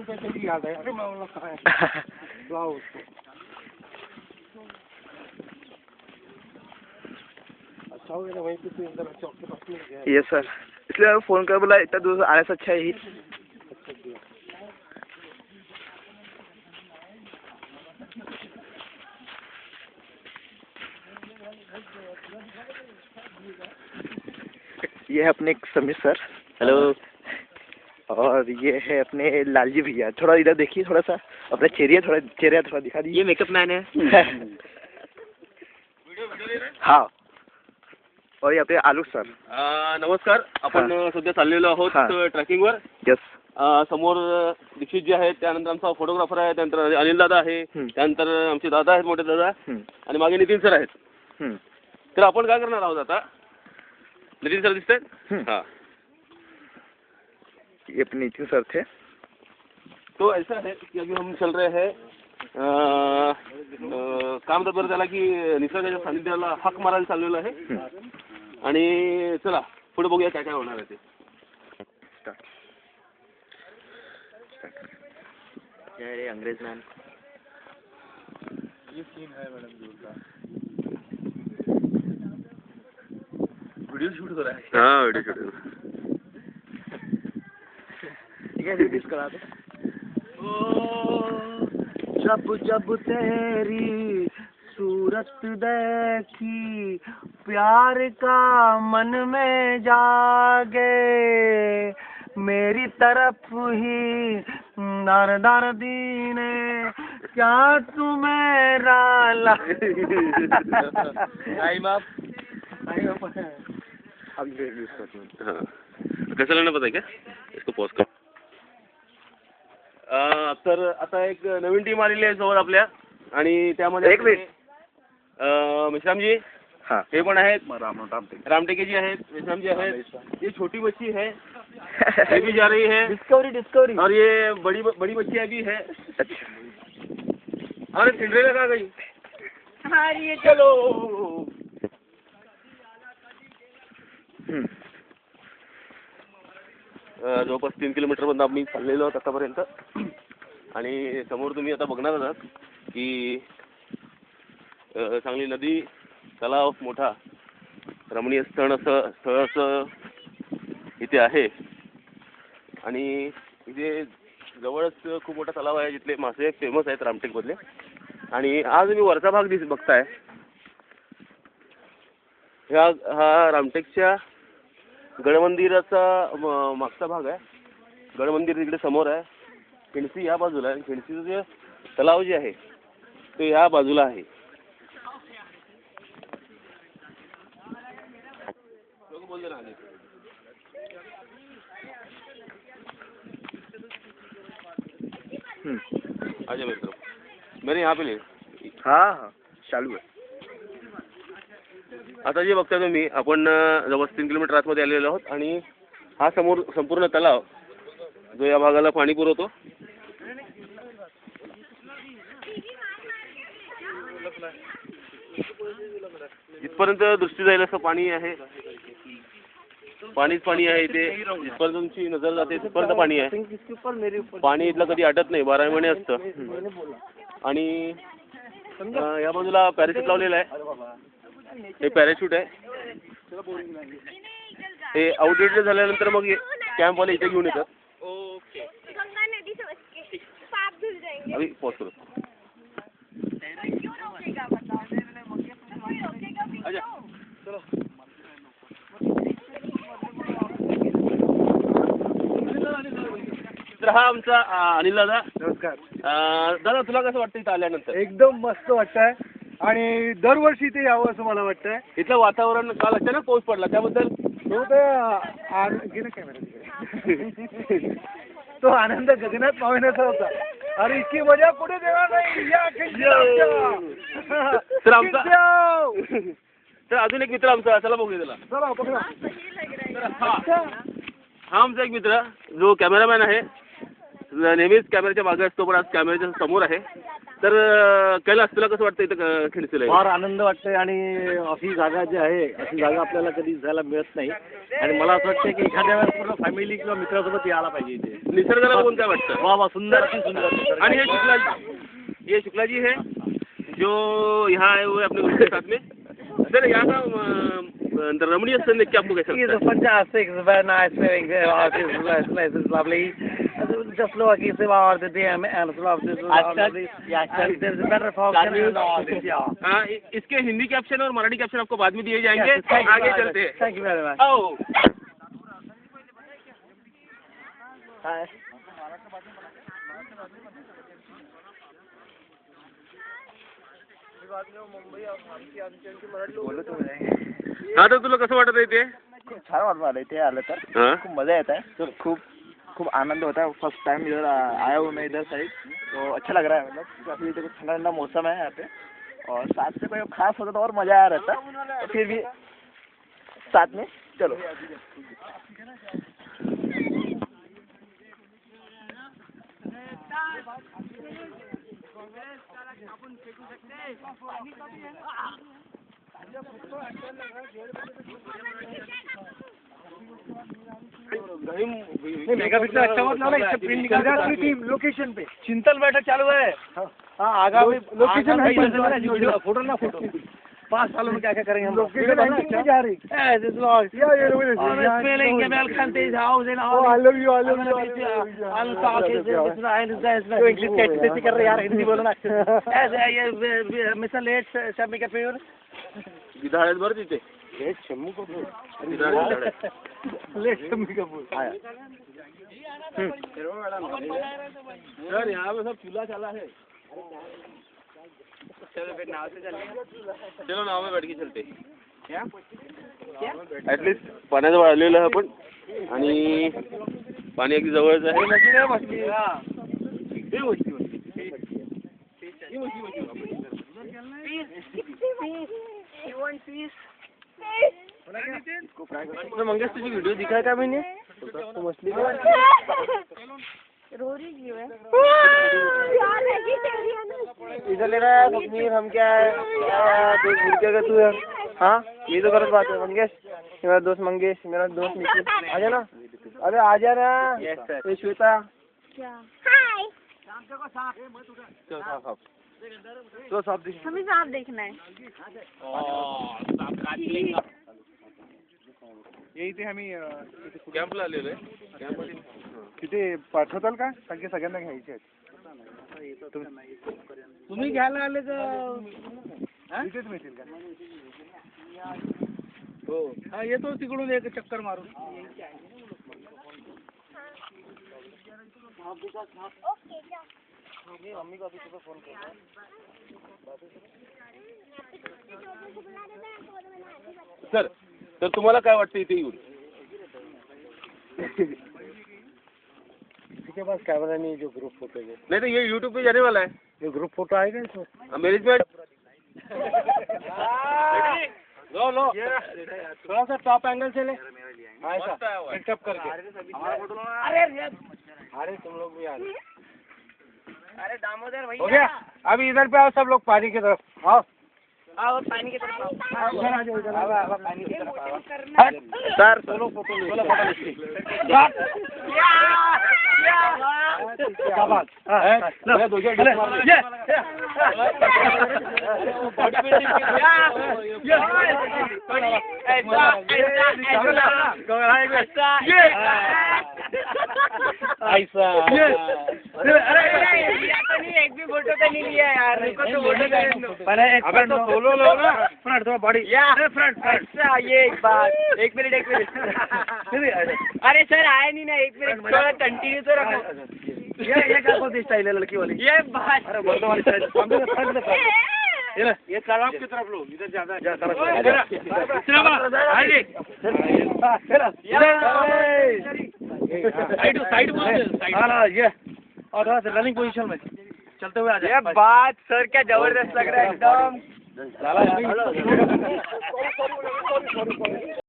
काहीतरी याद आहे. अरे मला काय वाव. अच्छा हो गया वहीं पे तो इधर चौक के पास में गया. यस सर, इसलिए फोन कर बोला इतना दूर आने से अच्छा ही. ये है अपने समीर सर. हेलो. और ये है अपने लालजी भैया. थोड़ा इधर देखिए, थोड़ा सा अपना चेहरा थोड़ा दिखा दीजिए. ये मेकअप मैन है. हाँ. और ये आपले आलोक सर. नमस्कार. आपण सध्या चाललेलो आहोत ट्रॅकिंगवर. यस. समोर दीक्षित जी आहेत, त्यानंतर आमचा फोटोग्राफर आहे, त्यानंतर अनिल दादा आहे, त्यानंतर आमचे दादा आहेत, मोठे दादा, आणि मागे नितीन सर आहेत. तर आपण काय करणार आहोत आता? नितीन सर दिसत आहेत. हाँ, ये अपने नितिन सर थे. तो ऐसा है कि अभी हम चल रहे हैं काम तर त्याला की निसर्गाच्या सानिध्याला हाक मारायला चाललेलं आहे. आणि चला पुढे बघूया काय काय होणार आहे ते. ये अंग्रेज मैन. ये सीन है मैडम दूर का. वीडियो शूट हो रहा है. हाँ, वीडियो शूट. ठीक है, रिलीज करा दो. जब जब तेरी सूरत देखी प्यार का मन में जागे मेरी तरफ ही दर दर दीने क्या तू मेरा कसं लागणार पता क्या? इसको पॉज कर. तर आता एक नवीन टीम आलेली आहे जवळ आपल्या, आणि त्यामध्ये एक मिनिट. विश्रामजी हाँ. हे पण आहेत. रामटेकेजी आहेत, विश्रामजी आहेत. ये छोटी बच्ची है, ये भी जा रही है. डिस्कवरी. और ये बड़ी बच्ची अभी है. अच्छा. अरे सिंड्रेला कहाँ गई? हाँ ये चलो. जवळपास 3 किलोमीटरपर्यंत आम्ही चाललेलो आहोत आतापर्यंत. आणि समोर तुम्ही आता बघणार आहात की चांगली नदी, तलाव, मोठा रमणीय स्थळ असं इथे आहे. आणि इथे जवळच खूप मोठा तलाव आहे जिथले मासे फेमस आहेत रामटेकमधले. आणि आज मी वरचा भाग बघताय. हा रामटेकच्या गडमंदिराचा मागचा भाग आहे. गडमंदिर तिकडे समोर आहे. खिंडसी या बाजूला आहे. खिंडसीचं जे तलाव जे आहे ते या बाजूला आहे. आजा मित्र, मेरे यहाँ पे ले. हाँ हाँ चालू आहे. आता जे बघताय तुम्ही, आपण जवळ 3 किलोमीटर आतमध्ये आलेलो आहोत. आणि हा समोर संपूर्ण तलाव जो या भागाला पाणी पुरवतो. इथपर्यंत दृष्टी जाईल असं पाणी आहे. पाणीच पाणी आहे इथे. जिथपर्यंत तुमची नजर जाते तिथपर्यंत पाणी आहे. पाणी इथलं कधी आटत नाही, 12 महिने असतं. आणि या बाजूला पॅराशूट लावलेलं आहे. हे पॅराशूट आहे. हे आउटडेटेड झाल्यानंतर मग कॅम्पवाले इथे घेऊन येतात. अभी पॉज करो. तर हा आमचा अनिल दादा. नमस्कार दादा, तुला कसं वाटतं इथं आल्यानंतर? एकदम मस्त वाटतंय. आणि दरवर्षी इथे यावं असं मला वाटतंय. इथलं वातावरण काल अचानक पाऊस पडला त्याबद्दल तो आनंद गगनात पावण्याचा होता. अरे इतकी मजा कुठे देणार नाही. तर आमचा तर अजून एक मित्र आमचा, चला बघूया त्याला. चला बघा. हा आमचा एक मित्र जो कॅमेरामॅन आहे. नेहमीच कॅमेऱ्याच्या मागे असतो, पण आज कॅमेऱ्याच्या समोर आहे. तर कैलास तुला कसं वाटतं इथं खिडसीला फार आनंद वाटतोय आणि अशी जागा जी आहे अशी जागा आपल्याला कधी दिसायला मिळत नाही आणि मला असं वाटतं की एखाद्या वेळेस पूर्ण फॅमिली किंवा मित्रासोबत यायला पाहिजे इथे. निसर्गाला बघून काय वाटतं? वा वा सुंदर अति सुंदर. आणि ये शुक्ला जी है जो यहाँ आए हुए अपने ग्रुप के साथ में. सर यहाँ का रमणीय स्थल देख के आपको कैसा It's लगता a fantastic, it's very nice feeling. This place is lovely. Just look, it's about the DM and love this. And there's a better function and all this, yeah. है? हाँ, इसके हिंदी कैप्शन और मराठी कैप्शन आपको बाद में दिए जाएंगे. Yes, thank you आगे very चलते much. हैं. Thank you very much. आओ. हा तर तुला कसं वाटत आहे ते? खूप छान वाटलं इथे आलं तर. हाँ? खूप मजा येत है. खूप खूप आनंद होता है. फर्स्ट टाइम इधर आया हूँ मैं इधर साइड, तो अच्छा लग रहा है. मतलब काफी ठंडा ठंडा मौसम है यहाँ पे और साथ में कोई खास होता तो और मजा आ रहता. तो फिर भी साथ में चलो. मेगा पिक्चर अच्छा मतलब ना इससे प्रिंट निकाल टीम लोकेशन पे चिंतन बैठक चालू है. हाँ आगामी लोकेशन है. फोटो ना फोटो 5 सालों में क्या क्या करेंगे हम. लोकेशन है जा रही. Yes, it's Lord. Yeah. Feeling Gamal Khante's house in all. Oh, I love you. I love you. I'll talk it's right. तो इंग्लिश कैसे कर रहे यार, हिंदी बोलो ना. Mr. Late Shammi Kapoor. गिधाळ्यात बरं तिथे. शम्मी कपूर. गिधाळ्यात. लेट शम्मी कपूर. सर यहाँ पे सब चूल्हा चला है. चलो नाव में बैठ के चलते. ऍटलीस्ट पाण्याचं वाढलेलं आहे आपण आणि पाणी अगदी जवळच आहे. मंगेश तुझी व्हिडिओ दिखाया का मैंने? मछली इधर ले रहा है फकीर. हम क्या है देख भूल के तू यार. हाँ ये तो गलत बात है. मंगेश मेरा दोस्त मंगेश, मेरा दोस्त निखिल, आ जाना. अरे आ जाना. ये श्वेता. तो साफ हमें साफ देखना है. ये इथे आम्ही कॅम्पला आलेलो आहे. कॅम्पमध्ये तिथे पाठवताल का? कारण की सगळ्यांना घ्यायचे आहेत. तुम्ही घ्यायला आले तर इथेच मिळतील का? हो. हा येतो तिकडून एक चक्कर मारून. सर तर तुम्हाला काय वाटतं इथे येऊन? इसके पास कैमरा नहीं जो ग्रुप फोटो है. नहीं तो ये यूट्यूब पे जाने वाला है. ये ग्रुप फोटो आएगा इसमें. मैनेजमेंट लो थोड़ा सा टॉप एंगल से ले. ऐसा पिकअप करके. अरे तुम लोग भी आ रहे. अरे दामोदर भैया. हो गया. अभी इधर पे आओ सब लोग पानी की तरफ आओ. आओ पानी की तरफ आओ. इधर आ जाओ. इधर आओ पानी की तरफ आओ. सर बोलो फोटो ले. बोलो फोटो ले. क्या बात है. दो ऐसा. एक भी फोटो तो नहीं लिया यार. अबे तो सोलो लो ना. फ्रंट थोड़ा बॉडी. फ्रंट अच्छा ये एक बात. एक मिनट. अरे सर आए नहीं ना. एक मिनट थोड़ा कंटिन्यू तो रखो. ये क्या होती स्टाइल है लड़की वाली. ये बात. अरे वर्दो वाली स्टाइल. ये तालाब की तरफ लो. इधर ज्यादा साइड ये और थोड़ा सा रनिंग पोजीशन में चलते हुए आ जाए. ये बात सर क्या जबरदस्त लग रहा है एकदम.